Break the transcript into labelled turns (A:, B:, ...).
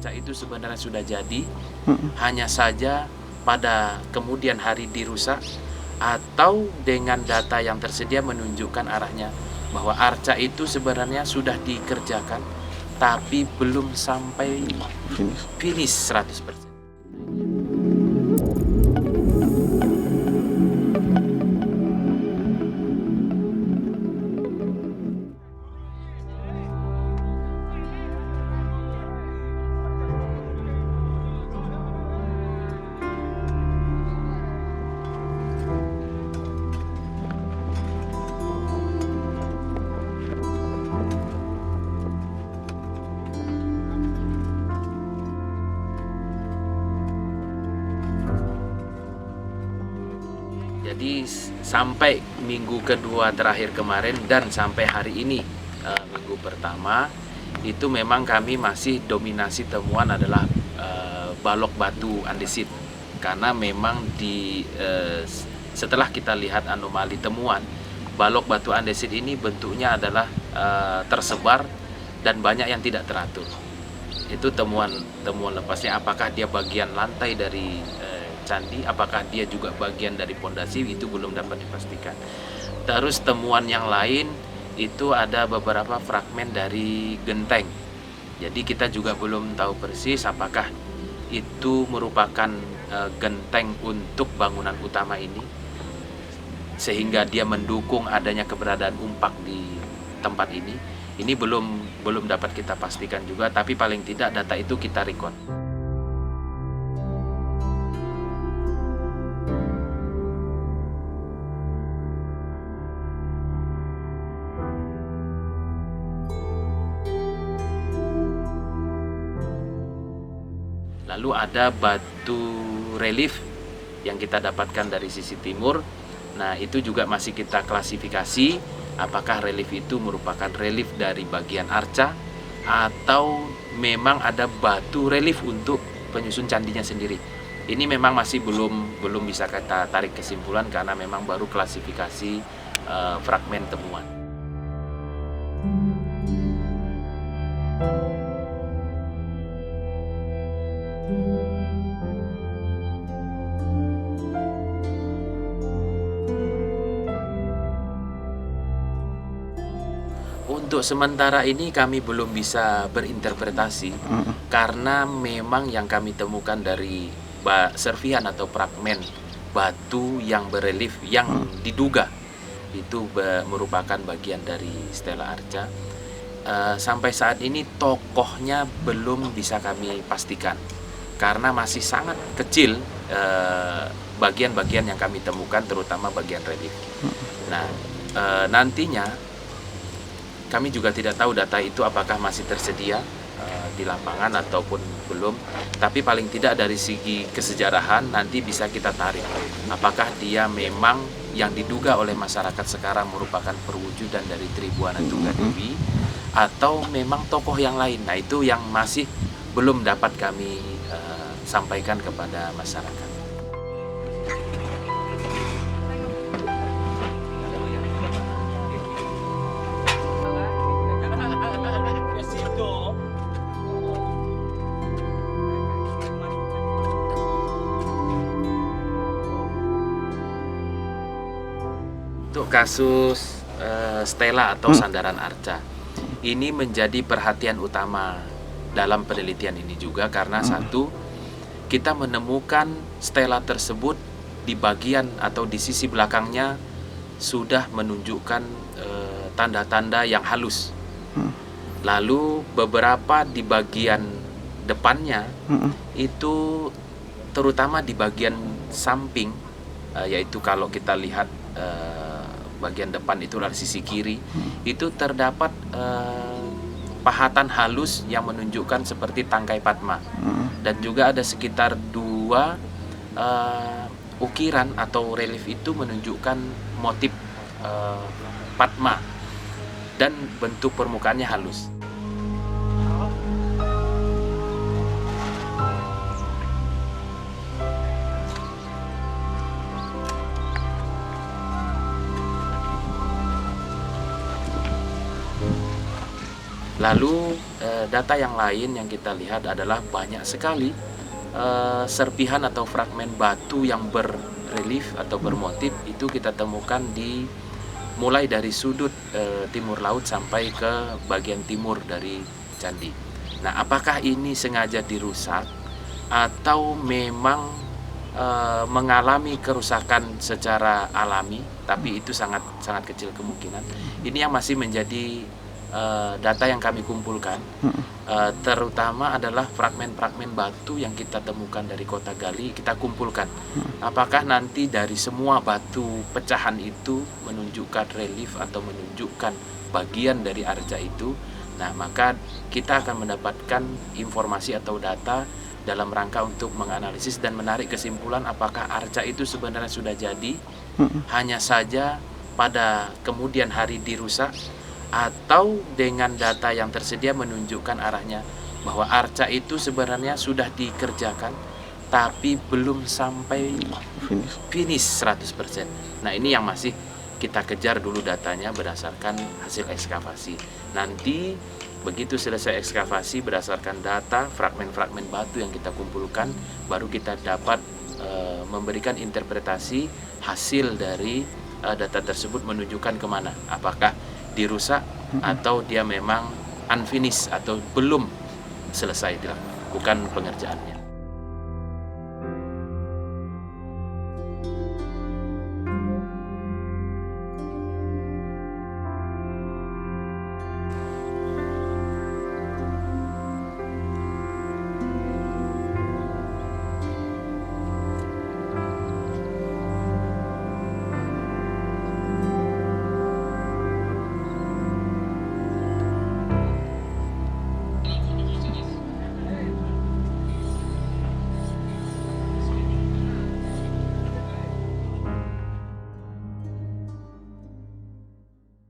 A: arca itu sebenarnya sudah jadi,
B: Mm-mm.
A: hanya saja pada kemudian hari dirusak, atau dengan data yang tersedia menunjukkan arahnya bahwa arca itu sebenarnya sudah dikerjakan tapi belum sampai finish 100%. Jadi sampai minggu kedua terakhir kemarin dan sampai hari ini, minggu pertama, itu memang kami masih dominasi temuan adalah balok batu andesit. Karena memang setelah kita lihat anomali temuan, balok batu andesit ini bentuknya adalah tersebar dan banyak yang tidak teratur. Itu temuan lepasnya, apakah dia bagian lantai dari candi, apakah dia juga bagian dari pondasi, itu belum dapat dipastikan. Terus temuan yang lain itu ada beberapa fragmen dari genteng. Jadi kita juga belum tahu persis apakah itu merupakan genteng untuk bangunan utama ini, sehingga dia mendukung adanya keberadaan umpak di tempat ini. Ini belum dapat kita pastikan juga, tapi paling tidak data itu kita record. Lalu ada batu relief yang kita dapatkan dari sisi timur. Nah, itu juga masih kita klasifikasi apakah relief itu merupakan relief dari bagian arca atau memang ada batu relief untuk penyusun candinya sendiri. Ini memang masih belum bisa kita tarik kesimpulan karena memang baru klasifikasi fragmen temuan. Untuk sementara ini kami belum bisa berinterpretasi karena memang yang kami temukan dari serpihan atau fragmen batu yang berelief yang diduga itu merupakan bagian dari stela arca. Sampai saat ini tokohnya belum bisa kami pastikan karena masih sangat kecil bagian-bagian yang kami temukan, terutama bagian relief. Nah, nantinya kami juga tidak tahu data itu apakah masih tersedia di lapangan ataupun belum. Tapi paling tidak dari segi kesejarahan nanti bisa kita tarik. Apakah dia memang yang diduga oleh masyarakat sekarang merupakan perwujudan dari Tribuana Tunggadewi atau memang tokoh yang lain. Nah, itu yang masih belum dapat kami sampaikan kepada masyarakat. Untuk kasus stela atau sandaran arca, ini menjadi perhatian utama dalam penelitian ini juga karena satu, kita menemukan stela tersebut di bagian atau di sisi belakangnya sudah menunjukkan tanda-tanda yang halus. Lalu beberapa di bagian depannya itu terutama di bagian samping, yaitu kalau kita lihat bagian depan itu dari sisi kiri, itu terdapat pahatan halus yang menunjukkan seperti tangkai Padma, dan juga ada sekitar 2 ukiran atau relief itu menunjukkan motif Padma dan bentuk permukaannya halus. Lalu data yang lain yang kita lihat adalah banyak sekali serpihan atau fragmen batu yang berrelief atau bermotif itu kita temukan di mulai dari sudut timur laut sampai ke bagian timur dari candi. Nah, apakah ini sengaja dirusak atau memang mengalami kerusakan secara alami, tapi itu sangat kecil kemungkinan. Ini yang masih menjadi data yang kami kumpulkan, terutama adalah fragmen-fragmen batu yang kita temukan dari Kota Gali, kita kumpulkan. Apakah nanti dari semua batu pecahan itu menunjukkan relief atau menunjukkan bagian dari arca itu? Nah, maka kita akan mendapatkan informasi atau data dalam rangka untuk menganalisis dan menarik kesimpulan apakah arca itu sebenarnya sudah jadi, hanya saja pada kemudian hari dirusak, atau dengan data yang tersedia menunjukkan arahnya bahwa arca itu sebenarnya sudah dikerjakan tapi belum sampai finish 100%. Nah, ini yang masih kita kejar dulu datanya berdasarkan hasil ekskavasi. Nanti begitu selesai ekskavasi berdasarkan data fragmen-fragmen batu yang kita kumpulkan, baru kita dapat memberikan interpretasi hasil dari data tersebut menunjukkan kemana. Apakah dirusak atau dia memang unfinished atau belum selesai dilakukan pengerjaannya.